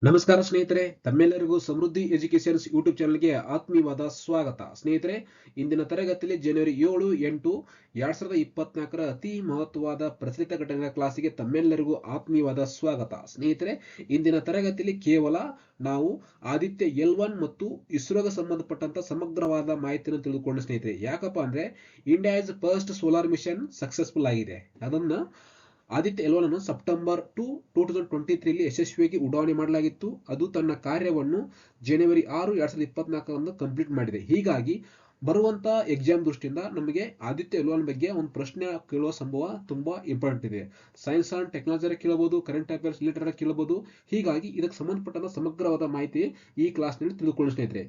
ನಮಸ್ಕಾರ ಸ್ನೇಹಿತರೆ, ತಮ್ಮೆಲ್ಲರಿಗೂ ಸಮೃದ್ಧಿ ಎಜುಕೇಶನ್ಸ್ ಯೂಟ್ಯೂಬ್ ಚಾನಲ್ಗೆ ಆತ್ಮೀಯವಾದ ಸ್ವಾಗತ. ಸ್ನೇಹಿತರೆ, ಇಂದಿನ ತರಗತಿಯಲ್ಲಿ ಜನವರಿ 7, 8, 2024 ಅತಿ ಮಹತ್ವವಾದ ಪ್ರಚಲಿತ ಘಟನೆಗಳ ಕ್ಲಾಸಿಗೆ ತಮ್ಮೆಲ್ಲರಿಗೂ ಆತ್ಮೀಯವಾದ ಸ್ವಾಗತ. ಸ್ನೇಹಿತರೆ, ಇಂದಿನ ತರಗತಿಯಲ್ಲಿ ಕೇವಲ ನಾವು ಆದಿತ್ಯ L1 ಮತ್ತು ಇಸ್ರೋಗೆ ಸಂಬಂಧಪಟ್ಟಂತ ಸಮಗ್ರವಾದ ಮಾಹಿತಿಯನ್ನು ತಿಳಿದುಕೊಂಡ ಸ್ನೇಹಿತರೆ. ಯಾಕಪ್ಪ ಅಂದ್ರೆ India is first solar mission successful ಆಗಿದೆ. ಅದನ್ನ ಆದಿತ್ಯ L1 ಅನ್ನು ಸೆಪ್ಟೆಂಬರ್ 2, 2023 ಯಶಸ್ವಿಯಾಗಿ ಉಡಾವಣೆ ಮಾಡಲಾಗಿತ್ತು. ಅದು ತನ್ನ ಕಾರ್ಯವನ್ನು ಜನವರಿ 6, 2024 ಕಂಪ್ಲೀಟ್ ಮಾಡಿದೆ. ಹೀಗಾಗಿ ಬರುವಂತ ಎಕ್ಸಾಮ್ ದೃಷ್ಟಿಯಿಂದ ನಮಗೆ ಆದಿತ್ಯ L1 ಬಗ್ಗೆ ಒಂದು ಪ್ರಶ್ನೆ ಕೇಳುವ ಸಂಭವ ತುಂಬಾ ಇಂಪಾರ್ಟೆಂಟ್ ಇದೆ. ಸೈನ್ಸ್ ಅಂಡ್ ಟೆಕ್ನಾಲಜಿ ಕೇಳಬಹುದು, ಕರೆಂಟ್ ಅಫೇರ್ಸ್ ರಿಲೇಟೆಡ್ ಕೇಳಬಹುದು. ಹೀಗಾಗಿ ಇದಕ್ಕೆ ಸಂಬಂಧಪಟ್ಟ ಸಮಗ್ರವಾದ ಮಾಹಿತಿ ಈ ಕ್ಲಾಸ್ ನಲ್ಲಿ ತಿಳಿದುಕೊಳ್ಳಿ ಸ್ನೇಹಿತರೆ.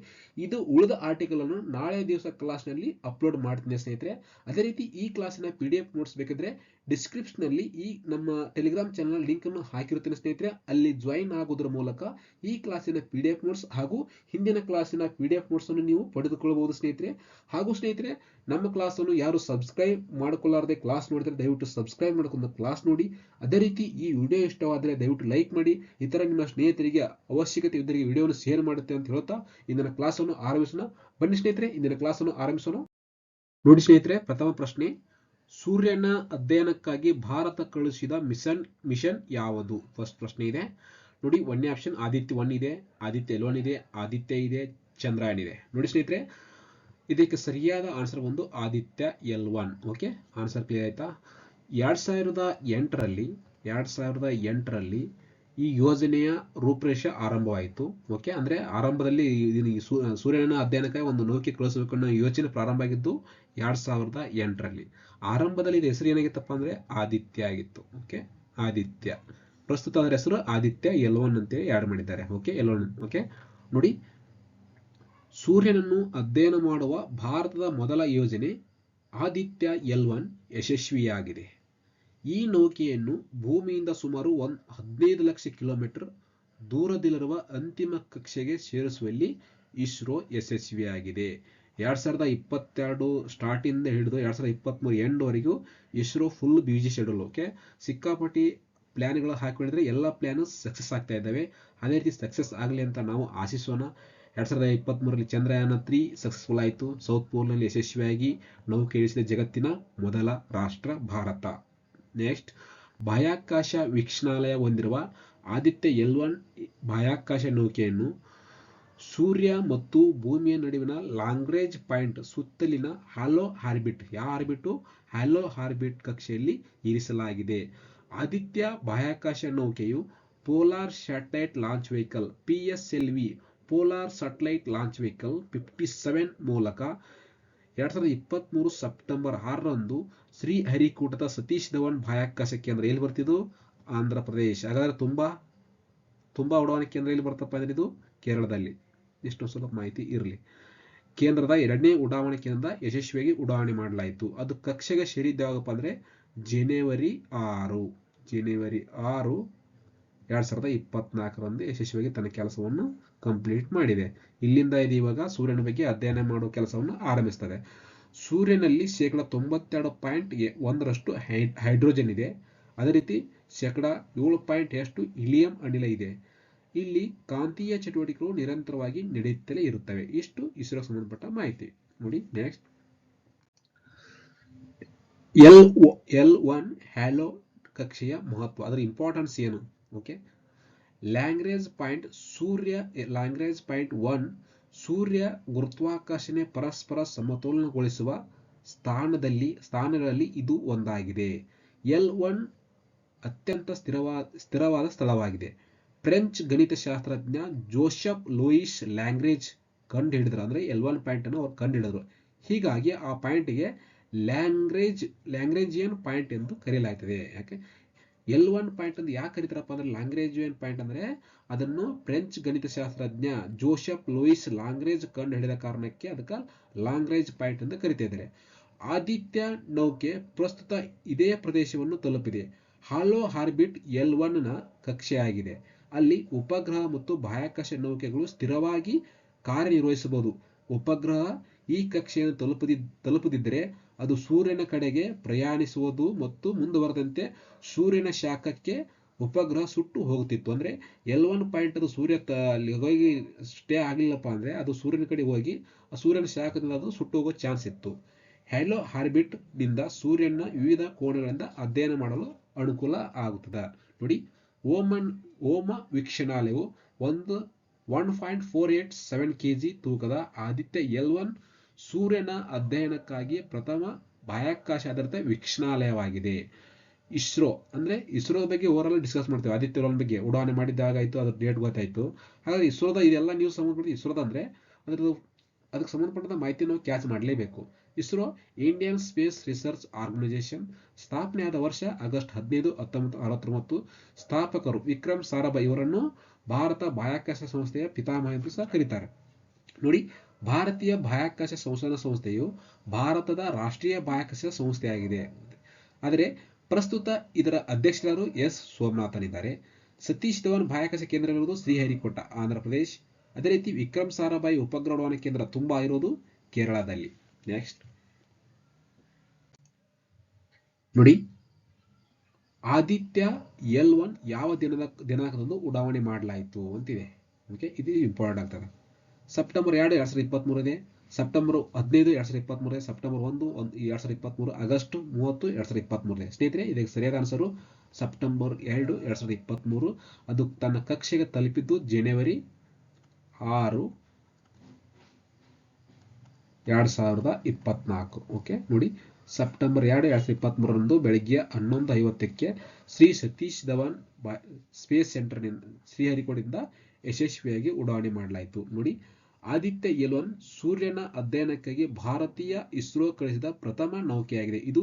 ಇದು ಉಳಿದ ಆರ್ಟಿಕಲ್ ಅನ್ನು ನಾಳೆ ದಿವಸ ಕ್ಲಾಸ್ ನಲ್ಲಿ ಅಪ್ಲೋಡ್ ಮಾಡ್ತೀನಿ ಸ್ನೇಹಿತರೆ. ಅದೇ ರೀತಿ ಈ ಕ್ಲಾಸಿನ PDF ನೋಟ್ಸ್ ಬೇಕಿದ್ರೆ ಡಿಸ್ಕ್ರಿಪ್ಷನ್ ನಲ್ಲಿ ಈ ನಮ್ಮ ಟೆಲಿಗ್ರಾಮ್ ಚಾನಲ್ ಲಿಂಕ್ ಅನ್ನು ಹಾಕಿರುತ್ತೇನೆ ಸ್ನೇಹಿತರೆ. ಅಲ್ಲಿ ಜಾಯಿನ್ ಆಗೋದ್ರ ಮೂಲಕ ಈ ಕ್ಲಾಸಿನ PDF ನೋಟ್ಸ್ ಹಾಗೂ ಹಿಂದಿನ ಕ್ಲಾಸಿನ PDF ನೋಟ್ಸ್ ಅನ್ನು ನೀವು ಪಡೆದುಕೊಳ್ಳಬಹುದು ಸ್ನೇಹಿತರೆ. ಹಾಗೂ ಸ್ನೇಹಿತರೆ, ನಮ್ಮ ಕ್ಲಾಸ್ ಅನ್ನು ಯಾರು ಸಬ್ಸ್ಕ್ರೈಬ್ ಮಾಡಿಕೊಳ್ಳಾರದೆ ಕ್ಲಾಸ್ ನೋಡಿದ್ರೆ ದಯವಿಟ್ಟು ಸಬ್ಸ್ಕ್ರೈಬ್ ಮಾಡ್ಕೊಂಡು ಕ್ಲಾಸ್ ನೋಡಿ. ಅದೇ ರೀತಿ ಈ ವಿಡಿಯೋ ಇಷ್ಟವಾದರೆ ದಯವಿಟ್ಟು ಲೈಕ್ ಮಾಡಿ. ಇತರ ನಿಮ್ಮ ಸ್ನೇಹಿತರಿಗೆ ಅವಶ್ಯಕತೆ ಇದ್ದರಿಗೆ ವಿಡಿಯೋವನ್ನು ಶೇರ್ ಮಾಡುತ್ತೆ ಅಂತ ಹೇಳ್ತಾ ಇಂದಿನ ಕ್ಲಾಸ್ ಅನ್ನು ಆರಂಭಿಸೋಣ. ಬನ್ನಿ ಸ್ನೇಹಿತರೆ, ಇಂದಿನ ಕ್ಲಾಸ್ ಅನ್ನು ಆರಂಭಿಸೋಣ. ನೋಡಿ ಸ್ನೇಹಿತರೆ, ಪ್ರಥಮ ಪ್ರಶ್ನೆ, ಸೂರ್ಯನ ಅಧ್ಯಯನಕ್ಕಾಗಿ ಭಾರತ ಕಳುಹಿಸಿದ ಮಿಷನ್ ಯಾವುದು? ಫಸ್ಟ್ ಪ್ರಶ್ನೆ ಇದೆ ನೋಡಿ. 1ನೇ ಆಪ್ಷನ್ ಆದಿತ್ಯ 1 ಇದೆ, ಆದಿತ್ಯ L1 ಇದೆ, ಆದಿತ್ಯ ಇದೆ, ಚಂದ್ರಯಾನ್ ಇದೆ. ನೋಡಿ ಸ್ನೇಹಿತರೆ, ಇದಕ್ಕೆ ಸರಿಯಾದ ಆನ್ಸರ್ ಒಂದು Aditya L1. Okay, answer clear ಆಯ್ತಾ? 2008ರಲ್ಲಿ ಈ ಯೋಜನೆಯ ರೂಪರೇಷೆ ಆರಂಭವಾಯಿತು. ಓಕೆ, ಅಂದ್ರೆ ಆರಂಭದಲ್ಲಿ ಸೂರ್ಯನ ಅಧ್ಯಯನಕ್ಕಾಗಿ ಒಂದು ನೌಕೆ ಕಳಿಸಬೇಕು ಅನ್ನೋ ಯೋಚನೆ ಪ್ರಾರಂಭ ಆಗಿದ್ದು 2008ರಲ್ಲಿ. ಆರಂಭದಲ್ಲಿ ಇದು ಹೆಸರು ಏನಾಗಿತ್ತಪ್ಪ ಅಂದ್ರೆ ಆದಿತ್ಯ ಆಗಿತ್ತು. ಓಕೆ, ಆದಿತ್ಯ. ಪ್ರಸ್ತುತ ಅದರ ಹೆಸರು ಆದಿತ್ಯ L1 ಅಂತೇಳಿ ಆಡ್ ಮಾಡಿದ್ದಾರೆ. Okay, L1. ಓಕೆ ನೋಡಿ, ಸೂರ್ಯನನ್ನು ಅಧ್ಯಯನ ಮಾಡುವ ಭಾರತದ ಮೊದಲ ಯೋಜನೆ ಆದಿತ್ಯ L1 ಯಶಸ್ವಿಯಾಗಿದೆ. ಈ ನೌಕೆಯನ್ನು ಭೂಮಿಯಿಂದ ಸುಮಾರು 15 ಲಕ್ಷ ಕಿಲೋಮೀಟರ್ ದೂರದಲ್ಲಿರುವ ಅಂತಿಮ ಕಕ್ಷೆಗೆ ಸೇರಿಸುವಲ್ಲಿ ಇಸ್ರೋ ಯಶಸ್ವಿಯಾಗಿದೆ. 2022 ಸ್ಟಾರ್ಟ್ ಇಂದ ಹಿಡಿದು 2023 ಎಂಡ್ ವರೆಗೂ ISRO full busy schedule. Okay, ಸಿಕ್ಕಾಪಟ್ಟಿ ಪ್ಲಾನ್ಗಳು ಹಾಕಿದ್ರೆ ಎಲ್ಲ ಪ್ಲಾನ್ ಸಕ್ಸಸ್ ಆಗ್ತಾ ಇದ್ದಾವೆ. ಅದೇ ರೀತಿ ಸಕ್ಸಸ್ ಆಗಲಿ ಅಂತ ನಾವು ಆಶಿಸೋಣ. 2023ರಲ್ಲಿ ಚಂದ್ರಯಾನ 3 ಸಕ್ಸಸ್ಫುಲ್ ಆಯಿತು. ಸೌತ್ ಪೋಲ್ ನಲ್ಲಿ ಯಶಸ್ವಿಯಾಗಿ ನೌಕೆ ಇಳಿಸಿದ ಜಗತ್ತಿನ ಮೊದಲ ರಾಷ್ಟ್ರ ಭಾರತ. ನೆಕ್ಸ್ಟ್, ಬಾಹ್ಯಾಕಾಶ ವೀಕ್ಷಣಾಲಯ ಹೊಂದಿರುವ ಆದಿತ್ಯ L1 ಬಾಹ್ಯಾಕಾಶ ನೌಕೆಯನ್ನು ಸೂರ್ಯ ಮತ್ತು ಭೂಮಿಯ ನಡುವಿನ ಲಾಂಗ್ರೇಂಜ್ ಪಾಯಿಂಟ್ ಸುತ್ತಲಿನ ಹಾಲೋ ಆರ್ಬಿಟ್, ಯಾವ ಆರ್ಬಿಟ್? ಹಾಲೋ ಆರ್ಬಿಟ್ ಕಕ್ಷೆಯಲ್ಲಿ ಇರಿಸಲಾಗಿದೆ. ಆದಿತ್ಯ ಬಾಹ್ಯಾಕಾಶ ನೌಕೆಯು polar satellite launch vehicle PSLV polar satellite launch vehicle 57 ಮೂಲಕ 2023 ಸೆಪ್ಟೆಂಬರ್ 6ರಂದು ಶ್ರೀಹರಿಕೋಟದ ಸತೀಶ್ ಧವನ್ ಬಾಹ್ಯಾಕಾಶ ಕೇಂದ್ರ, ಎಲ್ಲಿ ಬರ್ತಿದ್ದು? ಆಂಧ್ರ ಪ್ರದೇಶ್. ಹಾಗಾದ್ರೆ ತುಂಬಾ ಉಡಾವಣೆ ಕೇಂದ್ರ ಎಲ್ಲಿ ಬರ್ತಪ್ಪ ಅಂದ್ರೆ ಇದು ಕೇರಳದಲ್ಲಿ. ಇಷ್ಟು ಸ್ವಲ್ಪ ಮಾಹಿತಿ ಇರಲಿ. ಕೇಂದ್ರದ 2ನೇ ಉಡಾವಣೆ ಕೇಂದ್ರ ಯಶಸ್ವಿಯಾಗಿ ಉಡಾವಣೆ ಮಾಡಲಾಯಿತು. ಅದು ಕಕ್ಷೆಗೆ ಸೇರಿದ್ದು ಯಾವಾಗಪ್ಪ ಅಂದ್ರೆ ಜನವರಿ 6, 2024ರಂದು ಯಶಸ್ವಿಯಾಗಿ ತನ್ನ ಕೆಲಸವನ್ನು ಕಂಪ್ಲೀಟ್ ಮಾಡಿದೆ. ಇಲ್ಲಿಂದ ಇದು ಇವಾಗ ಸೂರ್ಯನ ಬಗ್ಗೆ ಅಧ್ಯಯನ ಮಾಡುವ ಕೆಲಸವನ್ನು ಆರಂಭಿಸ್ತದೆ. ಸೂರ್ಯನಲ್ಲಿ 92.1% ಹೈಡ್ರೋಜನ್ ಇದೆ. ಅದೇ ರೀತಿ 7.8% ಹೀಲಿಯಂ ಅನಿಲ ಇದೆ. ಇಲ್ಲಿ ಕಾಂತೀಯ ಚಟುವಟಿಕೆಗಳು ನಿರಂತರವಾಗಿ ನಡೆಯುತ್ತಲೇ ಇರುತ್ತವೆ. ಇಷ್ಟು ಇಸ್ರೋ ಸಂಬಂಧಪಟ್ಟ ಮಾಹಿತಿ. ನೋಡಿ ನೆಕ್ಸ್ಟ್, L1 ಹ್ಯಾಲೋ ಕಕ್ಷೆಯ ಮಹತ್ವ, ಅದರ ಇಂಪಾರ್ಟೆನ್ಸ್ ಏನು? ಓಕೆ, ಲ್ಯಾಂಗ್ರೇಂಜ್ ಪಾಯಿಂಟ್ 1 ಸೂರ್ಯ ಗುರುತ್ವಾಕರ್ಷಣೆ ಪರಸ್ಪರ ಸಮತೋಲನಗೊಳಿಸುವ ಸ್ಥಾನಗಳಲ್ಲಿ ಇದು ಒಂದಾಗಿದೆ. L1 ಅತ್ಯಂತ ಸ್ಥಿರವಾದ ಸ್ಥಳವಾಗಿದೆ. ಫ್ರೆಂಚ್ ಗಣಿತಶಾಸ್ತ್ರಜ್ಞ ಜೋಸೆಫ್ ಲೂಯಿಸ್ ಲ್ಯಾಂಗ್ರೇಂಜ್ ಕಂಡು ಹಿಡಿದ್ರು. ಅಂದ್ರೆ L1 ಪಾಯಿಂಟ್ ಅನ್ನು ಅವ್ರು ಕಂಡು ಹಿಡಿದ್ರು. ಹೀಗಾಗಿ ಆ ಪಾಯಿಂಟ್ಗೆ ಲ್ಯಾಂಗ್ರೇಂಜಿಯನ್ ಪಾಯಿಂಟ್ ಎಂದು ಕರೆಯಲಾಗುತ್ತದೆ. ಯಾಕೆ L1 ಪಾಯಿಂಟ್ ಅಂತ ಯಾಕೆ ಕರೀತಾರಪ್ಪ ಅಂದ್ರೆ ಲ್ಯಾಂಗ್ರೇಂಜಿಯನ್ ಪಾಯಿಂಟ್ ಅಂದ್ರೆ ಅದನ್ನು ಫ್ರೆಂಚ್ ಗಣಿತಶಾಸ್ತ್ರಜ್ಞ ಜೋಸೆಫ್ ಲೂಯಿಸ್ ಲಾಂಗ್ರೇಂಜ್ ಕಂಡು ಹಿಡಿದ ಕಾರಣಕ್ಕೆ ಅದಕ್ಕೆ ಲಾಂಗ್ರೇಂಜ್ ಪಾಯಿಂಟ್ ಎಂದು ಕರಿತಾ ಇದ್ದಾರೆ. ಆದಿತ್ಯ ನೌಕೆ ಪ್ರಸ್ತುತ ಇದೇ ಪ್ರದೇಶವನ್ನು ತಲುಪಿದೆ. ಹಾಲೋ ಆರ್ಬಿಟ್ L1 ನ ಕಕ್ಷೆಯಾಗಿದೆ. ಅಲ್ಲಿ ಉಪಗ್ರಹ ಮತ್ತು ಬಾಹ್ಯಾಕಾಶ ನೌಕೆಗಳು ಸ್ಥಿರವಾಗಿ ಕಾರ್ಯನಿರ್ವಹಿಸಬಹುದು. ಉಪಗ್ರಹ ಈ ಕಕ್ಷೆಯನ್ನು ತಲುಪದಿದ್ದರೆ ಅದು ಸೂರ್ಯನ ಕಡೆಗೆ ಪ್ರಯಾಣಿಸುವುದು ಮತ್ತು ಮುಂದುವರೆದಂತೆ ಸೂರ್ಯನ ಶಾಖಕ್ಕೆ ಉಪಗ್ರಹ ಸುಟ್ಟು ಹೋಗುತ್ತಿತ್ತು. ಅಂದ್ರೆ L1 ಪಾಯಿಂಟ್ ಅದು ಸೂರ್ಯ ಅಲ್ಲಿ ಹೋಗಿ ಸ್ಟೇ ಆಗಲಿಲ್ಲಪ್ಪ ಅಂದ್ರೆ ಅದು ಸೂರ್ಯನ ಕಡೆ ಹೋಗಿ ಆ ಸೂರ್ಯನ ಶಾಖದಿಂದ ಅದು ಸುಟ್ಟು ಹೋಗೋ ಚಾನ್ಸ್ ಇತ್ತು. ಹ್ಯಾಲೋ ಆರ್ಬಿಟ್ ನಿಂದ ಸೂರ್ಯನ ವಿವಿಧ ಕೋಣಗಳಿಂದ ಅಧ್ಯಯನ ಮಾಡಲು ಅನುಕೂಲ ಆಗುತ್ತದೆ. ನೋಡಿ, ಓಮ ವೀಕ್ಷಣಾಲಯವು 1.487 kg ತೂಕದ ಆದಿತ್ಯ L1 ಸೂರ್ಯನ ಅಧ್ಯಯನಕ್ಕಾಗಿ ಪ್ರಥಮ ಬಾಹ್ಯಾಕಾಶ ಆಧಾರಿತ ವೀಕ್ಷಣಾಲಯವಾಗಿದೆ. ಇಸ್ರೋ ಅಂದ್ರೆ ಇಸ್ರೋದ ಬಗ್ಗೆ ಓವರಾಲ್ ಡಿಸ್ಕಸ್ ಮಾಡ್ತೇವೆ. ಆದಿತ್ಯ L1 ಬಗ್ಗೆ ಉಡಾವಣೆ ಮಾಡಿದಾಗಾಯ್ತು, ಅದ್ರ ಡೇಟ್ ಗೊತ್ತಾಯ್ತು. ಹಾಗಾಗಿ ಇಸ್ರೋದ ಇದೆಲ್ಲ ನ್ಯೂಸ್ ಸಂಬಂಧಪಟ್ಟ ಇಸ್ರೋದ ಅಂದ್ರೆ ಅದಕ್ಕೆ ಸಂಬಂಧಪಟ್ಟ ಮಾಹಿತಿ ನಾವು ಕ್ಯಾಚ್ ಮಾಡಲೇಬೇಕು. ISRO Indian space research organisation ಸ್ಥಾಪನೆಯಾದ ವರ್ಷ ಆಗಸ್ಟ್ 15, 1969. ಸ್ಥಾಪಕರು ವಿಕ್ರಮ್ ಸಾರಾಭಾಯ್ ಇವರನ್ನು ಭಾರತ ಬಾಹ್ಯಾಕಾಶ ಸಂಸ್ಥೆಯ ಪಿತಾಮಹ ಎಂದು ಸಹ ಕರೀತಾರೆ. ನೋಡಿ, ಭಾರತೀಯ ಬಾಹ್ಯಾಕಾಶ ಸಂಶೋಧನಾ ಸಂಸ್ಥೆಯು ಭಾರತದ ರಾಷ್ಟ್ರೀಯ ಬಾಹ್ಯಾಕಾಶ ಸಂಸ್ಥೆಯಾಗಿದೆ. ಆದರೆ ಪ್ರಸ್ತುತ ಇದರ ಅಧ್ಯಕ್ಷರು ಎಸ್ ಸೋಮನಾಥನ್ ಇದ್ದಾರೆ. ಸತೀಶ್ ಧವನ್ ಬಾಹ್ಯಾಕಾಶ ಕೇಂದ್ರ ಇರುವುದು ಶ್ರೀಹರಿಕೋಟ, ಆಂಧ್ರ ಪ್ರದೇಶ್. ಅದೇ ರೀತಿ ವಿಕ್ರಮ್ ಸಾರಾಭಾಯ್ ಉಪಗ್ರಹ ಉಡಾವಣಾ ಕೇಂದ್ರ ತುಂಬಾ ಇರೋದು ಕೇರಳದಲ್ಲಿ. ನೆಕ್ಸ್ಟ್ ನೋಡಿ, ಆದಿತ್ಯ L1 ಯಾವ ದಿನಾಂಕದಂದು ಉಡಾವಣೆ ಮಾಡಲಾಯಿತು ಅಂತಿದೆ. ಓಕೆ, ಇದು ಇಂಪಾರ್ಟೆಂಟ್ ಆಗ್ತದೆ. ಸೆಪ್ಟೆಂಬರ್ 2, 2023 ಇದೆ. ಸೆಪ್ಟೆಂಬರ್ 15, 2023 ಇದೆ. ಸೆಪ್ಟೆಂಬರ್ 1, 2023. ಆಗಸ್ಟ್ 30, 2023 ಇದೆ. ಸ್ನೇಹಿತರೆ, ಇದಕ್ಕೆ ಸರಿಯಾದ ಆನ್ಸರು ಸೆಪ್ಟೆಂಬರ್ 2, 2023. ಅದು ತನ್ನ ಕಕ್ಷೆಗೆ ತಲುಪಿದ್ದು ಜನವರಿ 6, 2024. ಓಕೆ, ನೋಡಿ, ಸೆಪ್ಟೆಂಬರ್ 2, 2023 ಬೆಳಗ್ಗೆ 11:50ಕ್ಕೆ ಶ್ರೀ ಸತೀಶ್ ಧವನ್ ಸ್ಪೇಸ್ ಸೆಂಟರ್ ಶ್ರೀಹರಿಕೋಟದಿಂದ ಯಶಸ್ವಿಯಾಗಿ ಉಡಾವಣೆ ಮಾಡಲಾಯಿತು. ನೋಡಿ, ಆದಿತ್ಯ L1 ಸೂರ್ಯನ ಅಧ್ಯಯನಕ್ಕಾಗಿ ಭಾರತೀಯ ಇಸ್ರೋ ಕಳಿಸಿದ ಪ್ರಥಮ ನೌಕೆಯಾಗಿದೆ. ಇದು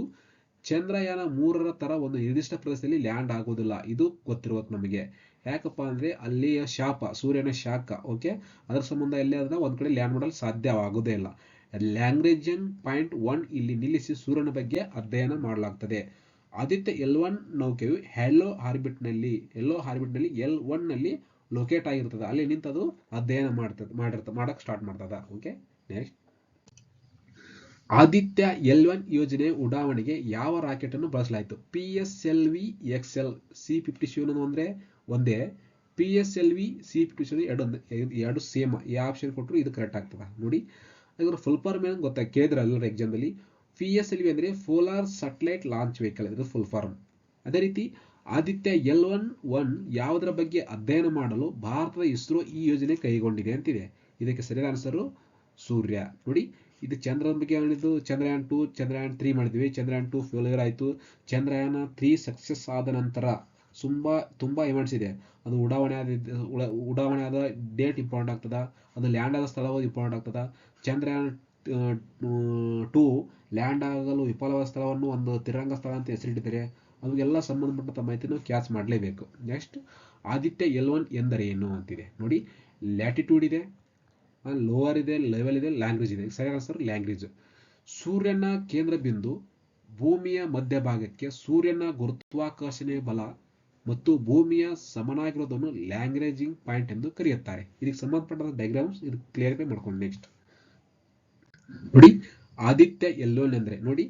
ಚಂದ್ರಯಾನ 3ರ ತರ ಒಂದು ನಿರ್ದಿಷ್ಟ ಪ್ರದೇಶದಲ್ಲಿ ಲ್ಯಾಂಡ್ ಆಗುವುದಿಲ್ಲ. ಇದು ಗೊತ್ತಿರುವುದು ನಮಗೆ. ಯಾಕಪ್ಪ ಅಂದ್ರೆ ಅಲ್ಲಿಯ ಶಾಪ, ಸೂರ್ಯನ ಶಾಖ, ಓಕೆ, ಅದರ ಸಂಬಂಧ ಎಲ್ಲೇ ಆದ್ರೆ ಒಂದ್ ಕಡೆ ಲ್ಯಾಂಡ್ ಮಾಡಲು ಸಾಧ್ಯವಾಗುವುದೇ ಇಲ್ಲ. ಲ್ಯಾಗ್ರೇಂಜಿಯನ್ ಪಾಯಿಂಟ್ 1 ಇಲ್ಲಿ ನಿಲ್ಲಿಸಿ ಸೂರ್ಯನ ಬಗ್ಗೆ ಅಧ್ಯಯನ ಮಾಡಲಾಗುತ್ತದೆ. ಆದಿತ್ಯ L1 ನೌಕೆಯು ಹ್ಯಾಲೋ ಆರ್ಬಿಟ್ ನಲ್ಲಿ L1 ನಲ್ಲಿ ಲೊಕೇಟ್ ಆಗಿರ್ತದೆ. ಅಲ್ಲಿ ನಿಂತದು ಅಧ್ಯಯನ ಮಾಡಕ್ ಸ್ಟಾರ್ಟ್ ಮಾಡ್ತದ. ಓಕೆ, ನೆಕ್ಸ್ಟ್, ಆದಿತ್ಯ L1 ಯೋಜನೆ ಉಡಾವಣೆಗೆ ಯಾವ ರಾಕೆಟ್ ಅನ್ನು ಬಳಸಲಾಯಿತು? PSLV XL C-57 ಅಂದ್ರೆ ಒಂದೇ, PSLV C-57 ಎರಡು ಸೇಮ್. ಈ ಆಪ್ಷನ್ ಕೊಟ್ಟರು ಇದು ಕರೆಕ್ಟ್ ಆಗ್ತದ. ನೋಡಿ, ಅದರ ಫುಲ್ ಫಾರ್ಮ್ ಏನು ಗೊತ್ತಾ, ಕೇಳಿದ್ರೆ ಎಲ್ಲರೂ ಎಕ್ಸಾಮ್ದಲ್ಲಿ. PSLV ಅಂದ್ರೆ ಪೋಲಾರ್ ಸ್ಯಾಟಲೈಟ್ ಲಾಂಚ್ ವೆಹಿಕಲ್, ಇದು ಫುಲ್ ಫಾರ್ಮ್. ಅದೇ ರೀತಿ ಆದಿತ್ಯ L1 ಯಾವುದರ ಬಗ್ಗೆ ಅಧ್ಯಯನ ಮಾಡಲು ಭಾರತದ ಇಸ್ರೋ ಈ ಯೋಜನೆ ಕೈಗೊಂಡಿದೆ ಅಂತಿದೆ. ಇದಕ್ಕೆ ಸರಿಯಾದ ಆನ್ಸರು ಸೂರ್ಯ. ನೋಡಿ, ಇದು ಚಂದ್ರನ ಬಗ್ಗೆ ಹೇಳಿದ್ದು. ಚಂದ್ರಯಾನ್ 2, ಚಂದ್ರಯಾನ್ 3 ಮಾಡಿದ್ವಿ. ಚಂದ್ರಯಾನ್ 2 ಫೇಲ್ಯೂರ್ ಆಯಿತು. ಚಂದ್ರಯಾನ 3 ಸಕ್ಸಸ್ ಆದ ನಂತರ ತುಂಬಾ ಇವೆಂಟ್ಸ್ ಇದೆ. ಅದು ಉಡಾವಣೆ ಆದ ಡೇಟ್ ಇಂಪಾರ್ಟೆಂಟ್ ಆಗ್ತದ, ಅದು ಲ್ಯಾಂಡ್ ಆದ ಸ್ಥಳ ಇಂಪಾರ್ಟೆಂಟ್ ಆಗ್ತದ. ಚಂದ್ರಯಾನ್ 2 ಲ್ಯಾಂಡ್ ಆಗಲು ವಿಫಲವಾದ ಸ್ಥಳವನ್ನು ಒಂದು ತಿರಂಗ ಸ್ಥಳ ಅಂತ ಹೆಸರಿಟ್ಟಿದ್ದಾರೆ. ಅವೆಲ್ಲ ಸಂಬಂಧಪಟ್ಟ ಮಾಹಿತಿಯನ್ನು ಕ್ಯಾಚ್ ಮಾಡಲೇಬೇಕು. ನೆಕ್ಸ್ಟ್, ಆದಿತ್ಯ L1 ಎಂದರೇನು ಅಂತಿದೆ. ನೋಡಿ, ಲ್ಯಾಟಿಟ್ಯೂಡ್ ಇದೆ, ಲೋವರ್ ಇದೆ, ಲೆವೆಲ್ ಇದೆ, ಲ್ಯಾಂಗ್ವೇಜ್ ಇದೆ. ಸರಿಯಾದ ಆನ್ಸರ್ ಲ್ಯಾಂಗ್ವೇಜ್. ಸೂರ್ಯನ ಕೇಂದ್ರ ಬಿಂದು ಭೂಮಿಯ ಮಧ್ಯಭಾಗಕ್ಕೆ ಸೂರ್ಯನ ಗುರುತ್ವಾಕರ್ಷಣೆ ಬಲ ಮತ್ತು ಭೂಮಿಯ ಸಮನಾಗಿರೋದನ್ನು ಲ್ಯಾಗ್ರೇಂಜಿಂಗ್ ಪಾಯಿಂಟ್ ಎಂದು ಕರೆಯುತ್ತಾರೆ. ಇದಕ್ಕೆ ಸಂಬಂಧಪಟ್ಟ ಡಯಾಗ್ರಾಮ್ಸ್ ಇದು ಕ್ಲಿಯರಿಫೈ ಮಾಡ್ಕೊಂಡು. ನೆಕ್ಸ್ಟ್ ನೋಡಿ, ಆದಿತ್ಯ L1 ಅಂದ್ರೆ ನೋಡಿ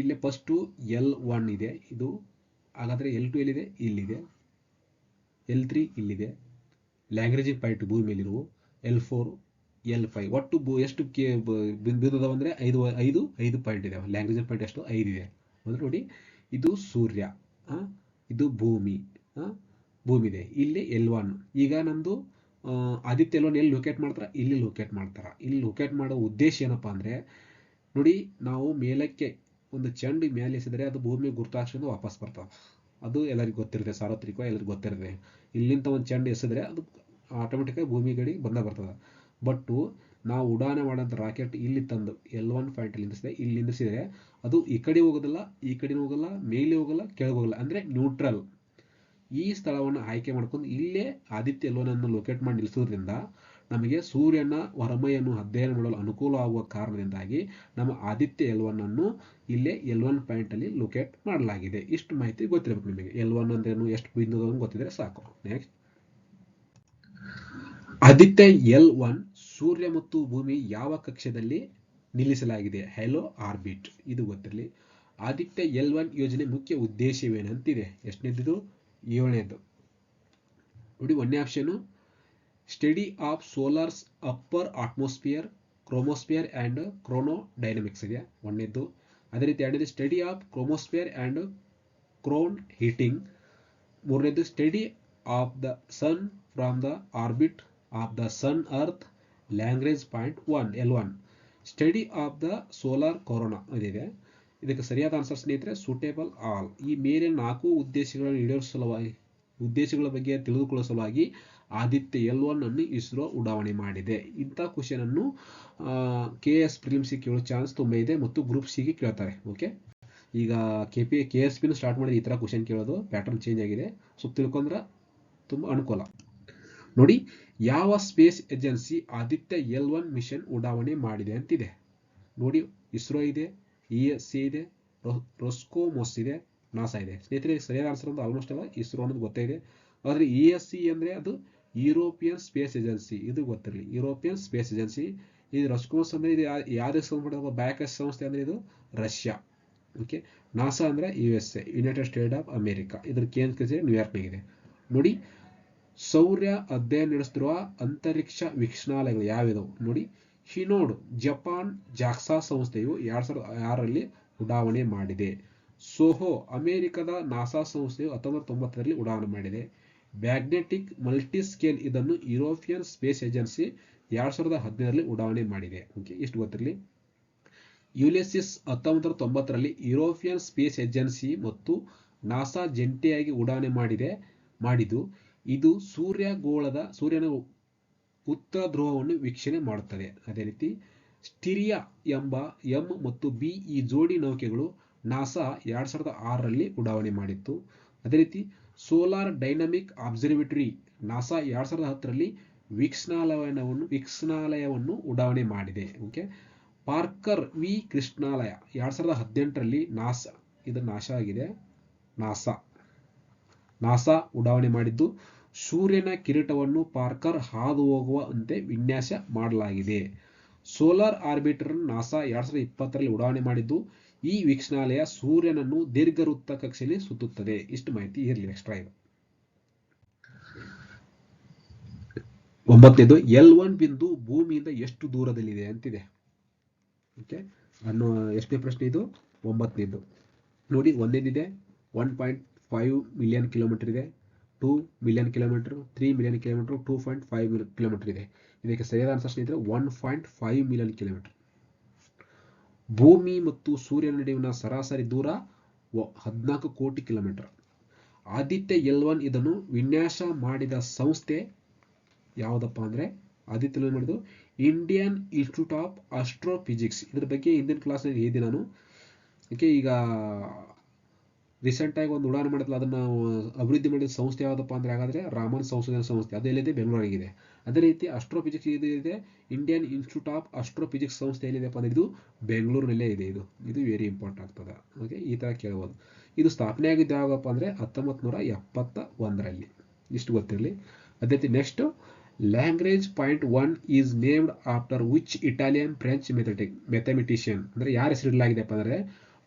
ಇಲ್ಲಿ ಫಸ್ಟ್ L1 ಇದೆ. ಇದು ಹಾಗಾದ್ರೆ L2 ಎಲ್ಲಿದೆ? ಇಲ್ಲಿದೆ. L3 ಇಲ್ಲಿದೆ. ಲ್ಯಾಗ್ರೇಂಜಿಂಗ್ ಪಾಯಿಂಟ್ ಭೂಮಿ ಮೇಲಿರುವ L4, L5 ಒಟ್ಟು ಎಷ್ಟು ಬಿಂದುದವ ಅಂದ್ರೆ 5 ಪಾಯಿಂಟ್ ಇದೆ. ಲ್ಯಾಗ್ರೇಂಜಿಂಗ್ ಪಾಯಿಂಟ್ ಎಷ್ಟು? 5 ಇದೆ. ಅಂದ್ರೆ ನೋಡಿ, ಇದು ಸೂರ್ಯ, ಇದು ಭೂಮಿ ಇದೆ. ಇಲ್ಲಿ L1. ಈಗ ನಮ್ದು ಆದಿತ್ಯ L1 ಎಲ್ಲಿ ಲೊಕೇಟ್ ಮಾಡ್ತಾರ? ಇಲ್ಲಿ ಲೊಕೇಟ್ ಮಾಡ್ತಾರ. ಇಲ್ಲಿ ಲೊಕೇಟ್ ಮಾಡೋ ಉದ್ದೇಶ ಏನಪ್ಪಾ ಅಂದ್ರೆ, ನೋಡಿ, ನಾವು ಮೇಲಕ್ಕೆ ಒಂದು ಚೆಂಡು ಮೇಲೆ ಎಸೆದರೆ ಅದು ಭೂಮಿ ಗುರುತ್ವಾಕರ್ಷಣೆ ವಾಪಸ್ ಬರ್ತದೆ. ಅದು ಎಲ್ಲರಿಗೂ ಗೊತ್ತಿರುತ್ತೆ, ಸಾರ್ವತ್ರಿಕ ಎಲ್ಲರಿಗೂ ಗೊತ್ತಿರುತ್ತೆ. ಇಲ್ಲಿಂದ ಒಂದು ಚೆಂಡು ಎಸೆದ್ರೆ ಅದು ಆಟೋಮೆಟಿಕ್ ಆಗಿ ಭೂಮಿ ಗಡಿ ಬರ್ತದೆ. ಬಟ್ ನಾವು ಉಡಾವಣೆ ಮಾಡೋಂಥ ರಾಕೆಟ್ ಇಲ್ಲಿ ತಂದು L1 ಪಾಯಿಂಟ್ ಇಲ್ಲಿ ನಿಲ್ಲಿಸಿದ್ರೆ ಅದು ಈ ಕಡೆ ಹೋಗೋದಿಲ್ಲ, ಈ ಕಡೆ ಹೋಗಲ್ಲ, ಮೇಲೆ ಹೋಗಲ್ಲ, ಕೆಳಗೆ ಹೋಗಲ್ಲ. ಅಂದ್ರೆ ನ್ಯೂಟ್ರಲ್. ಈ ಸ್ಥಳವನ್ನು ಆಯ್ಕೆ ಮಾಡ್ಕೊಂಡು ಇಲ್ಲೇ ಆದಿತ್ಯ L1 ಅನ್ನು ಲೊಕೇಟ್ ಮಾಡಿ ನಿಲ್ಲಿಸೋದ್ರಿಂದ ನಮಗೆ ಸೂರ್ಯನ ಹೊರಮೈಯನ್ನು ಅಧ್ಯಯನ ಮಾಡಲು ಅನುಕೂಲ ಆಗುವ ಕಾರಣದಿಂದಾಗಿ ನಮ್ಮ ಆದಿತ್ಯ L1 ಅನ್ನು ಇಲ್ಲೇ L1 ಪಾಯಿಂಟ್ ಅಲ್ಲಿ ಲೊಕೇಟ್ ಮಾಡಲಾಗಿದೆ. ಇಷ್ಟು ಮಾಹಿತಿ ಗೊತ್ತಿರಬೇಕು ನಿಮಗೆ. L1 ಅಂದ್ರೇನು, ಎಷ್ಟು ಬಿಂದು ಗೊತ್ತಿದ್ರೆ ಸಾಕು. ನೆಕ್ಸ್ಟ್, ಆದಿತ್ಯ L1 ಸೂರ್ಯ ಮತ್ತು ಭೂಮಿ ಯಾವ ಕಕ್ಷೆಯಲ್ಲಿ ನಿಲ್ಲಿಸಲಾಗಿದೆ? Hello orbit. ಇದು ಗೊತ್ತಿರಲಿ. ಆದಿತ್ಯ L1 ಯೋಜನೆ ಮುಖ್ಯ ಉದ್ದೇಶವೇನಂತಿದೆ. ಎಷ್ಟನೇದಿದು? ಏಳನೇದು ನೋಡಿ. ಒಂದನೇ option study of solar's upper atmosphere, chromosphere and chrono dynamics ಇದೆ ಒಂದನೇದು. ಅದೇ ರೀತಿ ಎರಡನೇದು study of chromosphere and coronal heating. ಮೂರನೇದು study of the sun from the orbit of the sun earth Lagrange point L1. Study of the solar corona ಇದಿದೆ. ಇದಕ್ಕೆ ಸರಿಯಾದ answer ಸ್ನೇಹಿತರೆ ಸೂಟೇಬಲ್ ಆಲ್. ಈ ಮೇಲೆ 4 ಉದ್ದೇಶಗಳನ್ನು ಈಡೇರಿಸುವ ಸಲುವಾಗಿ, ಉದ್ದೇಶಗಳ ಬಗ್ಗೆ ತಿಳಿದುಕೊಳ್ಳುವ ಸಲುವಾಗಿ ಆದಿತ್ಯ L1 ಅನ್ನು ಇಸ್ರೋ ಉಡಾವಣೆ ಮಾಡಿದೆ. ಇಂಥ ಕ್ವಶನ್ ಅನ್ನು KS ಪ್ರಿಲಿಮ್ಸ್ ಕೇಳೋ ಚಾನ್ಸ್ ತುಂಬ ಇದೆ ಮತ್ತು ಗ್ರೂಪ್ ಸಿ ಗೆ ಕೇಳ್ತಾರೆ. ಓಕೆ, ಈಗ KSP ಸ್ಟಾರ್ಟ್ ಮಾಡಿದ್ರೆ ಈ ತರ ಕ್ವಶನ್ ಕೇಳೋದು ಪ್ಯಾಟರ್ನ್ ಚೇಂಜ್ ಆಗಿದೆ. ಸೊ ತಿಳ್ಕೊಂಡ್ರೆ ತುಂಬ ಅನುಕೂಲ. ನೋಡಿ, ಯಾವ space agency Aditya L1 mission ಉಡಾವಣೆ ಮಾಡಿದೆ ಅಂತಿದೆ. ನೋಡಿ, ಇಸ್ರೋ ಇದೆ, ESA ಇದೆ, ರೊಸ್ಕೋಮೋಸ್ ಇದೆ, ನಾಸಾ ಇದೆ. ಸ್ನೇಹಿತರೆ ಸರಿಯಾದ ಆನ್ಸರ್ ಒಂದು ಆಲ್ಮೋಸ್ಟ್ ಎಲ್ಲ ಇಸ್ರೋ ಅನ್ನೋದು ಗೊತ್ತೇ ಇದೆ. ಆದರೆ ESC ಅಂದ್ರೆ ಅದು ಯುರೋಪಿಯನ್ ಸ್ಪೇಸ್ ಏಜೆನ್ಸಿ, ಇದು ಗೊತ್ತಿರಲಿ, ಯುರೋಪಿಯನ್ ಸ್ಪೇಸ್ ಏಜೆನ್ಸಿ. ಇದು ರೊಸ್ಕೋಮೋಸ್ ಅಂದ್ರೆ ಇದು ಯಾವುದಕ್ಕೆ ಸಂಬಂಧಪಟ್ಟ ಬ್ಯಾಕಸ್ ಸಂಸ್ಥೆ ಅಂದ್ರೆ ಇದು ರಷ್ಯಾ. ಓಕೆ, ನಾಸಾ ಅಂದ್ರೆ USA, United state of America. ಇದ್ರ ಕೇಂದ್ರ ಕಚೇರಿ ನ್ಯೂಯಾರ್ಕ್ನಾಗಿದೆ. ನೋಡಿ, ಸೌರ್ಯ ಅಧ್ಯಯನ ನಡೆಸುತ್ತಿರುವ ಅಂತರಿಕ್ಷ ವೀಕ್ಷಣಾಲಯಗಳು ಯಾವ್ಯಾವು ನೋಡಿ. ಹಿನೋಡ್ ಜಪಾನ್ ಜಾಕ್ಸಾ ಸಂಸ್ಥೆಯು 2006ರಲ್ಲಿ ಉಡಾವಣೆ ಮಾಡಿದೆ. ಸೋಹೋ ಅಮೆರಿಕದ ನಾಸಾ ಸಂಸ್ಥೆಯು 1990ರಲ್ಲಿ ಉಡಾವಣೆ ಮಾಡಿದೆ. ಮ್ಯಾಗ್ನೆಟಿಕ್ ಮಲ್ಟಿಸ್ಕೇಲ್ ಇದನ್ನು ಯುರೋಪಿಯನ್ ಸ್ಪೇಸ್ ಏಜೆನ್ಸಿ 2015ರಲ್ಲಿ ಉಡಾವಣೆ ಮಾಡಿದೆ. ಓಕೆ, ಇಷ್ಟು ಗೊತ್ತಿರಲಿ. ಯುಲಿಸಿಸ್ 1990ರಲ್ಲಿ ಯುರೋಪಿಯನ್ ಸ್ಪೇಸ್ ಏಜೆನ್ಸಿ ಮತ್ತು ನಾಸಾ ಜಂಟಿಯಾಗಿ ಉಡಾವಣೆ ಮಾಡಿದ್ದು. ಇದು ಸೂರ್ಯನ ಉತ್ತರ ಧ್ರುವವನ್ನು ವೀಕ್ಷಣೆ ಮಾಡುತ್ತದೆ. ಅದೇ ರೀತಿ ಸ್ಟಿರಿಯಾ ಎಂಬ M ಮತ್ತು B ಈ ಜೋಡಿ ನೌಕೆಗಳು ನಾಸಾ 2006ರಲ್ಲಿ ಉಡಾವಣೆ ಮಾಡಿತ್ತು. ಅದೇ ರೀತಿ ಸೋಲಾರ್ ಡೈನಮಿಕ್ ಅಬ್ಸರ್ವೇಟರಿ ನಾಸಾ 2010ರಲ್ಲಿ ವೀಕ್ಷಣಾಲಯವನ್ನು ಉಡಾವಣೆ ಮಾಡಿದೆ. ಓಕೆ, ಪಾರ್ಕರ್ ವಿ ಕೃಷ್ಣಾಲಯ 2018ರಲ್ಲಿ ನಾಸಾ ಉಡಾವಣೆ ಮಾಡಿದ್ದು. ಸೂರ್ಯನ ಕಿರೀಟವನ್ನು ಪಾರ್ಕರ್ ಹಾದು ಹೋಗುವಂತೆ ವಿನ್ಯಾಸ ಮಾಡಲಾಗಿದೆ. ಸೋಲಾರ್ ಆರ್ಬಿಟರ್ ನಾಸಾ 2020ರಲ್ಲಿ ಉಡಾವಣೆ ಮಾಡಿದ್ದು. ಈ ವೀಕ್ಷಣಾಲಯ ಸೂರ್ಯನನ್ನು ದೀರ್ಘವೃತ್ತ ಕಕ್ಷೆಯಲ್ಲಿ ಸುತ್ತುತ್ತದೆ. ಇಷ್ಟು ಮಾಹಿತಿ ಇರಲಿ ಎಕ್ಸ್ಟ್ರಾ ಇದು. 9ನೇದು L1 ಬಿಂದು ಭೂಮಿಯಿಂದ ಎಷ್ಟು ದೂರದಲ್ಲಿದೆ ಅಂತಿದೆ. ಓಕೆ, ಎಷ್ಟನೇ ಪ್ರಶ್ನೆ ಇದು? 9ನೇದು. ನೋಡಿ, ಒಂದೇದಿದೆ 1.5 ಮಿಲಿಯನ್ ಕಿಲೋಮೀಟರ್ ಇದೆ, 2 million kilometre, 3 million kilometre, 2.5 kilometre ಇದೆ. ಇದಕ್ಕೆ ಸರಿಯಾದ ಆನ್ಸರ್ ಸ್ನೇಹಿತರೆ 1.5 ಮಿಲಿಯನ್ ಕಿಲೋಮೀಟರ್. ಭೂಮಿ ಮತ್ತು ಸೂರ್ಯನ ನಡುವಿನ ಸರಾಸರಿ ದೂರ 14 ಕೋಟಿ ಕಿಲೋಮೀಟರ್. ಆದಿತ್ಯ L1 ಇದನ್ನು ವಿನ್ಯಾಸ ಮಾಡಿದ ಸಂಸ್ಥೆ ಯಾವುದಪ್ಪ ಅಂದ್ರೆ ಆದಿತ್ಯ L1 ಮಾಡಿದ್ದು ಇಂಡಿಯನ್ ಇನ್ಸ್ಟಿಟ್ಯೂಟ್ ಆಫ್ ಆಸ್ಟ್ರೋಫಿಸಿಕ್ಸ್. ಇದ್ರ ಬಗ್ಗೆ ಹಿಂದಿನ ಕ್ಲಾಸ್ನಲ್ಲಿ ಹೇಳಿದೆ ನಾನು. ಓಕೆ, ಈಗ ರೀಸೆಂಟ್ ಆಗಿ ಒಂದು ಉಡಾವಣೆ ಮಾಡಿದ್ಲ, ಅದನ್ನ ಅಭಿವೃದ್ಧಿ ಮಾಡಿದ ಸಂಸ್ಥೆ ಯಾವುದಪ್ಪ ಅಂದ್ರೆ ಹಾಗಾದ್ರೆ ರಾಮನ್ ಸಂಶೋಧನಾ ಸಂಸ್ಥೆ. ಅದು ಎಲ್ಲಿದೆ? ಬೆಂಗಳೂರಾಗಿದೆ. ಅದೇ ರೀತಿ ಆಸ್ಟ್ರೋಫಿಸಿಕ್ಸ್ ಇದೆ, ಇಂಡಿಯನ್ ಇನ್ಸ್ಟಿಟ್ಯೂಟ್ ಆಫ್ ಆಸ್ಟ್ರೋಫಿಸಿಕ್ಸ್ ಸಂಸ್ಥೆ ಎಲ್ಲಿದೆಪ್ಪ ಅಂದ್ರೆ ಇದು ಬೆಂಗಳೂರಿನಲ್ಲೇ ಇದೆ. ಇದು ವೆರಿ ಇಂಪಾರ್ಟೆಂಟ್ ಆಗ್ತದೆ. ಓಕೆ, ಈ ತರ ಕೇಳಬಹುದು. ಇದು ಸ್ಥಾಪನೆ ಆಗಿದ್ದು ಯಾವಾಗಪ್ಪ ಅಂದ್ರೆ 1971ರಲ್ಲಿ. ಇಷ್ಟು ಗೊತ್ತಿರಲಿ. ಅದೇ ರೀತಿ next, Lagrange point 1 is named after which Italian French mathematician. ಅಂದ್ರೆ ಯಾರ ಹೆಸರು ಇಡಲಾಗಿದೆಪ್ಪ ಅಂದ್ರೆ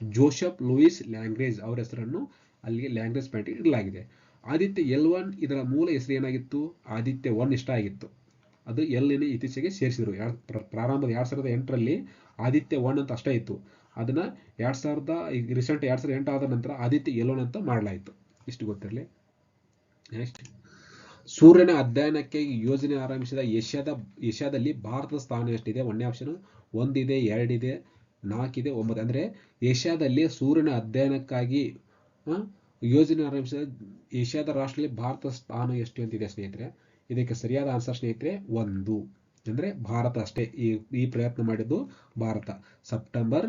ಜೋಸೆಫ್ ಲೂಯಿಸ್ ಲ್ಯಾಂಗ್ರೇಜ್ ಅವರ ಹೆಸರನ್ನು ಅಲ್ಲಿಗೆ ಲ್ಯಾಂಗ್ರೇಜ್ ಪಾಯಿಂಟ್ ಇಡಲಾಗಿದೆ. ಆದಿತ್ಯ L1 ಇದರ ಮೂಲ ಹೆಸರು ಏನಾಗಿತ್ತು? ಆದಿತ್ಯ 1 ಇಷ್ಟ ಆಗಿತ್ತು. ಅದು L ಇತ್ತೀಚೆಗೆ ಸೇರಿಸಿದ್ರು. ಪ್ರಾರಂಭದ 2008ರಲ್ಲಿ ಆದಿತ್ಯ 1 ಅಂತ ಅಷ್ಟೇ ಇತ್ತು. ಅದನ್ನ 2008 ಆದ ನಂತರ ಆದಿತ್ಯ L1 ಅಂತ ಮಾಡಲಾಯಿತು. ಇಷ್ಟು ಗೊತ್ತಿರಲಿ. ನೆಕ್ಸ್ಟ್, ಸೂರ್ಯನ ಅಧ್ಯಯನಕ್ಕೆ ಯೋಜನೆ ಆರಂಭಿಸಿದ ಏಷ್ಯಾದಲ್ಲಿ ಭಾರತದ ಸ್ಥಾನ ಎಷ್ಟಿದೆ? ಒಂದನೇ ಆಪ್ಷನ್ 1 ಇದೆ, 2 ಇದೆ, 4 ಇದೆ, 9. ಅಂದ್ರೆ ಏಷ್ಯಾದಲ್ಲಿ ಸೂರ್ಯನ ಅಧ್ಯಯನಕ್ಕಾಗಿ ಯೋಜನೆ ಆರಂಭಿಸಿದ ಏಷ್ಯಾದ ರಾಷ್ಟ್ರದಲ್ಲಿ ಭಾರತ ಸ್ಥಾನ ಎಷ್ಟು ಅಂತಿದೆ ಸ್ನೇಹಿತರೆ? ಇದಕ್ಕೆ ಸರಿಯಾದ ಆನ್ಸರ್ ಸ್ನೇಹಿತರೆ 1. ಅಂದ್ರೆ ಭಾರತ ಅಷ್ಟೇ ಈ ಪ್ರಯತ್ನ ಮಾಡಿದ್ದು ಭಾರತ. ಸೆಪ್ಟೆಂಬರ್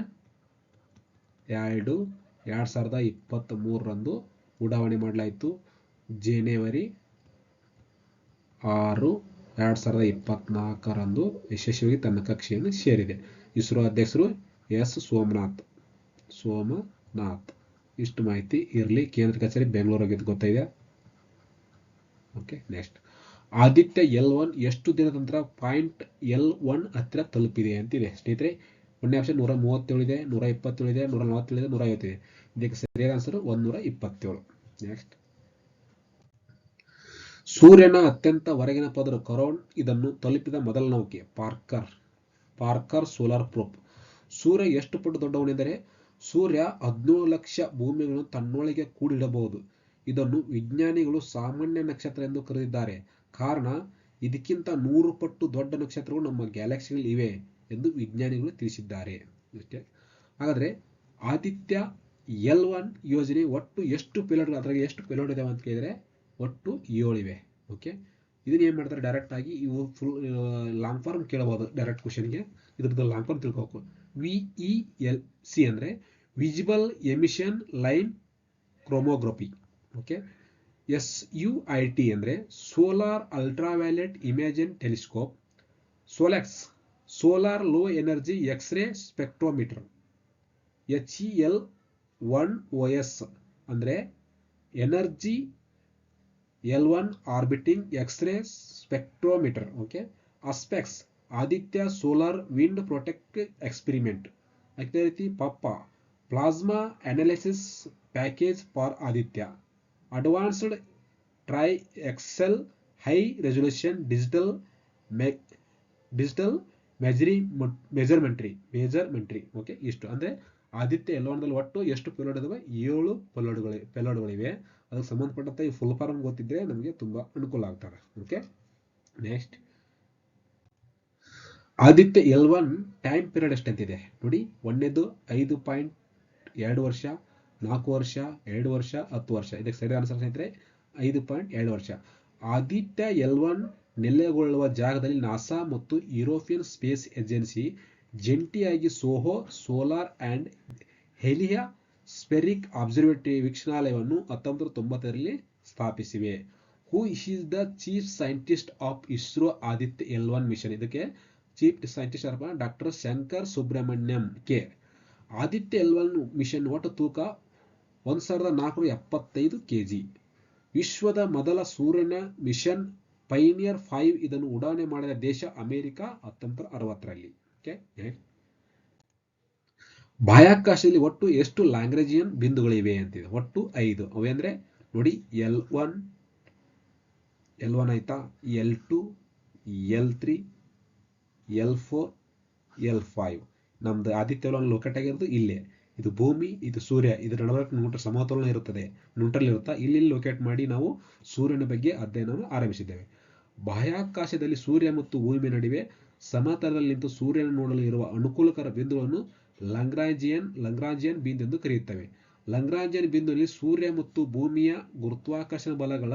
2, 2023ರಂದು ಉಡಾವಣೆ ಮಾಡಲಾಯಿತು. ಜನವರಿ 6, 2024ರಂದು ಯಶಸ್ವಿಯಾಗಿ ತನ್ನ ಕಕ್ಷೆಯನ್ನು ಸೇರಿದೆ. ಇಸ್ರೋ ಅಧ್ಯಕ್ಷರು ಎಸ್ ಸೋಮನಾಥ್. ಇಷ್ಟು ಮಾಹಿತಿ ಇರಲಿ. ಕೇಂದ್ರ ಕಚೇರಿ ಬೆಂಗಳೂರಾಗಿದ್ದು ಗೊತ್ತಾಗಿದೆ. ಓಕೆ, ನೆಕ್ಸ್ಟ್, ಆದಿತ್ಯ L1 ಎಷ್ಟು ದಿನದ ನಂತರ ಪಾಯಿಂಟ್ L1 ಹತ್ತಿರ ತಲುಪಿದೆ ಅಂತಿದೆ ಸ್ನೇಹಿತರೆ. ಒಂದನೇ ಆಪ್ಷನ್ 137 ಇದೆ, 127 ಇದೆ, 147 ಇದೆ, 150 ಇದೆ. ಇದಕ್ಕೆ ಸರಿಯಾದ ಆನ್ಸರ್ 127. ನೆಕ್ಸ್ಟ್, ಸೂರ್ಯನ ಅತ್ಯಂತ ಹೊರಗಿನ ಪದರ ಕರೋನ್ ಇದನ್ನು ತಲುಪಿದ ಮೊದಲ ನೌಕೆ ಪಾರ್ಕರ್ ಸೋಲಾರ್ ಪ್ರೋಬ್. ಸೂರ್ಯ ಎಷ್ಟು ಪಟ್ಟು ದೊಡ್ಡವನೆಂದರೆ ಸೂರ್ಯ 17 ಲಕ್ಷ ಭೂಮಿಗಳನ್ನು ತನ್ನೊಳಗೆ ಕೂಡಿಡಬಹುದು. ಇದನ್ನು ವಿಜ್ಞಾನಿಗಳು ಸಾಮಾನ್ಯ ನಕ್ಷತ್ರ ಎಂದು ಕರೆದಿದ್ದಾರೆ, ಕಾರಣ ಇದಕ್ಕಿಂತ 100 ಪಟ್ಟು ದೊಡ್ಡ ನಕ್ಷತ್ರಗಳು ನಮ್ಮ ಗ್ಯಾಲಕ್ಸಿಗಳಲ್ಲಿ ಇವೆ ಎಂದು ವಿಜ್ಞಾನಿಗಳು ತಿಳಿಸಿದ್ದಾರೆ. ಹಾಗಾದ್ರೆ ಆದಿತ್ಯ L1 ಯೋಜನೆ ಒಟ್ಟು ಎಷ್ಟು ಪೇಲೋಡ್, ಅದ್ರಾಗ ಎಷ್ಟು ಪೇಲೋಡ್ ಇದಾವೆ ಅಂತ ಕೇಳಿದ್ರೆ ಒಟ್ಟು 7 ಇವೆ. ಓಕೆ, ಇದನ್ನ ಏನ್ ಮಾಡ್ತಾರೆ, ಡೈರೆಕ್ಟ್ ಆಗಿ ಇವು ಫುಲ್ ಲಾಂಗ್ ಫಾರ್ಮ್ ಕೇಳಬಹುದು ಡೈರೆಕ್ಟ್ ಕ್ವಶನ್ಗೆ. ಇದ್ರದ್ದು ಲಾಂಗ್ ಫಾರ್ಮ್ ತಿಳ್ಕೋಬೇಕು. VELC ಅಂದ್ರೆ visible emission line chromography. Okay, SUIT ಅಂದ್ರೆ solar ultraviolet imaging telescope. SoLEXS solar low energy X-ray spectrometer. HEL1OS ಅಂದ್ರೆ energy L1 orbiting X-ray spectrometer. Okay, ASPEX Aditya solar wind protect experiment. ಅದೇ ರೀತಿ plasma analysis package for Aditya. Advanced tri excel high resolution digital ಮೆಜರ್ಮೆಂಟ್ರಿ. Okay, ಇಷ್ಟು ಅಂದ್ರೆ ಆದಿತ್ಯ L1ದಲ್ಲಿ ಒಟ್ಟು ಎಷ್ಟು payload ಇದಾವೆ? 7 ಪೇಲೋಡ್ಗಳಿವೆ. ಅದಕ್ಕೆ ಸಂಬಂಧಪಟ್ಟಂತೆ ಈ ಫುಲ್ ಫಾರ್ಮ್ ಗೊತ್ತಿದ್ರೆ ನಮಗೆ ತುಂಬಾ ಅನುಕೂಲ ಆಗ್ತದೆ. Okay, next Aditya L1 time period ಎಷ್ಟಂತಿದೆ ನೋಡಿ. ಒಂದೇದು 5.2 ವರ್ಷ, 4 ವರ್ಷ, 2 ವರ್ಷ, 10 ವರ್ಷ. ಇದಕ್ಕೆ ಸರಿ ಆನ್ಸರ್ ಸ್ನೇಹಿತರೆ 5.2 ವರ್ಷ. ಆದಿತ್ಯ L1 ನೆಲೆಗೊಳ್ಳುವ ಜಾಗದಲ್ಲಿ ನಾಸಾ ಮತ್ತು ಯುರೋಪಿಯನ್ ಸ್ಪೇಸ್ ಏಜೆನ್ಸಿ ಜಂಟಿಯಾಗಿ SOHO solar and heliospheric observatory ವೀಕ್ಷಣಾಲಯವನ್ನು 1995ರಲ್ಲಿ ಸ್ಥಾಪಿಸಿವೆ. Who is the chief scientist of ISRO Aditya L1 mission. ಇದಕ್ಕೆ ಚೀಫ್ ಸೈಂಟಿಸ್ಟ್ ಯಾರಪ್ಪ? Doctor Shankar Subramanyam K. Aditya L1 mission ಒಟ್ಟು ತೂಕ 1475 kg. ವಿಶ್ವದ ಮೊದಲ ಸೂರ್ಯನ ಮಿಷನ್ ಪೈನಿಯರ್ 5 ಇದನ್ನು ಉಡಾವಣೆ ಮಾಡಿದ ದೇಶ ಅಮೆರಿಕ 1960ರಲ್ಲಿ. ಓಕೆ, ಬಾಹ್ಯಾಕಾಶದಲ್ಲಿ ಒಟ್ಟು ಎಷ್ಟು ಲ್ಯಾಗ್ರೇಂಜಿಯನ್ ಬಿಂದುಗಳಿವೆ ಅಂತಿದೆ? ಒಟ್ಟು 5. ಅವೆ ಅಂದ್ರೆ ನೋಡಿ, L1 ಆಯ್ತಾ, L2, L3, L4, L5. ನಮ್ದು ಆದಿತ್ಯ L1 ಲೊಕೇಟ್ ಆಗಿರೋದು ಇಲ್ಲೇ. ಇದು ಭೂಮಿ, ಇದು ಸೂರ್ಯ, ಇದರ ನಡುವೆ ನ್ಯೂಟ್ರಲ್ ಸಮತೋಲನ ಇರುತ್ತದೆ, ನ್ಯೂಟ್ರಲ್ ಇರುತ್ತಾ. ಇಲ್ಲಿ ಲೊಕೇಟ್ ಮಾಡಿ ನಾವು ಸೂರ್ಯನ ಬಗ್ಗೆ ಅಧ್ಯಯನವನ್ನು ಆರಂಭಿಸಿದ್ದೇವೆ. ಬಾಹ್ಯಾಕಾಶದಲ್ಲಿ ಸೂರ್ಯ ಮತ್ತು ಭೂಮಿ ನಡುವೆ ಸಮತಲದಲ್ಲಿ ನಿಂತು ಸೂರ್ಯನ ನೋಡಲು ಇರುವ ಅನುಕೂಲಕರ ಬಿಂದುಗಳನ್ನು ಲಗ್ರಾಂಜಿಯನ್ ಬಿಂದು ಎಂದು ಕರೆಯುತ್ತವೆ. ಲಗ್ರಾಂಜಿಯನ್ ಬಿಂದುವಿನಲ್ಲಿ ಸೂರ್ಯ ಮತ್ತು ಭೂಮಿಯ ಗುರುತ್ವಾಕರ್ಷಣ ಬಲಗಳ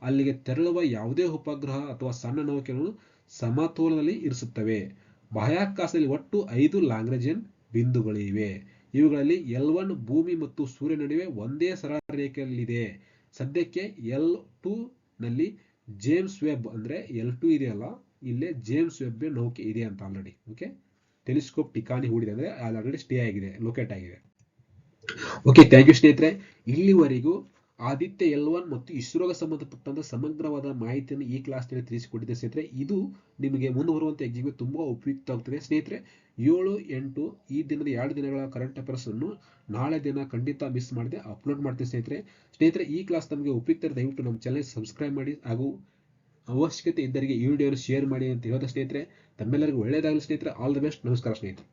ಅಲ್ಲಿಗೆ ತೆರಳುವ ಯಾವುದೇ ಉಪಗ್ರಹ ಅಥವಾ ಸಣ್ಣ ನೌಕೆಗಳನ್ನು ಸಮತೋಲನದಲ್ಲಿ ಇರಿಸುತ್ತವೆ. ಬಾಹ್ಯಾಕಾಶದಲ್ಲಿ ಒಟ್ಟು 5 ಲ್ಯಾಗ್ರಾಂಜಿಯನ್ ಬಿಂದುಗಳಿವೆ. ಇವುಗಳಲ್ಲಿ L1 ಭೂಮಿ ಮತ್ತು ಸೂರ್ಯ ನಡುವೆ ಒಂದೇ ಸರಳ ರೇಖೆಯಲ್ಲಿದೆ. ಸದ್ಯಕ್ಕೆ L2 ನಲ್ಲಿ ಜೇಮ್ಸ್ ವೆಬ್ ಅಂದ್ರೆ L2 ಇದೆಯಲ್ಲ, ಇಲ್ಲೇ ಜೇಮ್ಸ್ ವೆಬ್ ನೌಕೆ ಇದೆ ಅಂತ ಆಲ್ರೆಡಿ. ಓಕೆ, ಟೆಲಿಸ್ಕೋಪ್ ಟಿಕಾಣಿ ಹೂಡಿದೆ ಅಂದ್ರೆ ಆಲ್ರೆಡಿ ಸ್ಟೇ ಆಗಿದೆ, ಲೊಕೇಟ್ ಆಗಿದೆ. ಓಕೆ, ಥ್ಯಾಂಕ್ ಯು ಸ್ನೇಹಿತರೆ. ಇಲ್ಲಿವರೆಗೂ ಆದಿತ್ಯ L1 ಮತ್ತು ಇಸ್ರೋಗೆ ಸಂಬಂಧಪಟ್ಟಂತ ಸಮಗ್ರವಾದ ಮಾಹಿತಿಯನ್ನು ಈ ಕ್ಲಾಸ್ನಲ್ಲಿ ತಿಳಿಸಿಕೊಟ್ಟಿದ್ದೆ ಸ್ನೇಹಿತರೆ. ಇದು ನಿಮಗೆ ಮುಂದುವರುವಂತ ಎಕ್ಸಾಮ್ಗೆ ತುಂಬಾ ಉಪಯುಕ್ತ ಆಗ್ತದೆ ಸ್ನೇಹಿತರೆ. 7, 8 ಈ ದಿನದ 2 ದಿನಗಳ ಕರೆಂಟ್ ಅಫೇರ್ಸ್ ಅನ್ನು ನಾಳೆ ದಿನ ಖಂಡಿತ ಮಿಸ್ ಮಾಡದೆ ಅಪ್ಲೋಡ್ ಮಾಡ್ತೀನಿ ಸ್ನೇಹಿತರೆ. ಈ ಕ್ಲಾಸ್ ನಮಗೆ ಉಪಯುಕ್ತ, ದಯವಿಟ್ಟು ನಮ್ಮ ಚಾನೆಲ್ ಸಬ್ಸ್ಕ್ರೈಬ್ ಮಾಡಿ ಹಾಗೂ ಅವಶ್ಯಕತೆ ಇದ್ದರಿಗೆ ಈ ವಿಡಿಯೋನ ಶೇರ್ ಮಾಡಿ ಅಂತ ಹೇಳೋದು ಸ್ನೇಹಿತರೆ. ತಮ್ಮೆಲ್ಲರಿಗೂ ಒಳ್ಳೆಯದಾಗಲಿ ಸ್ನೇಹಿತರೆ. All the best. ನಮಸ್ಕಾರ ಸ್ನೇಹಿತರೆ.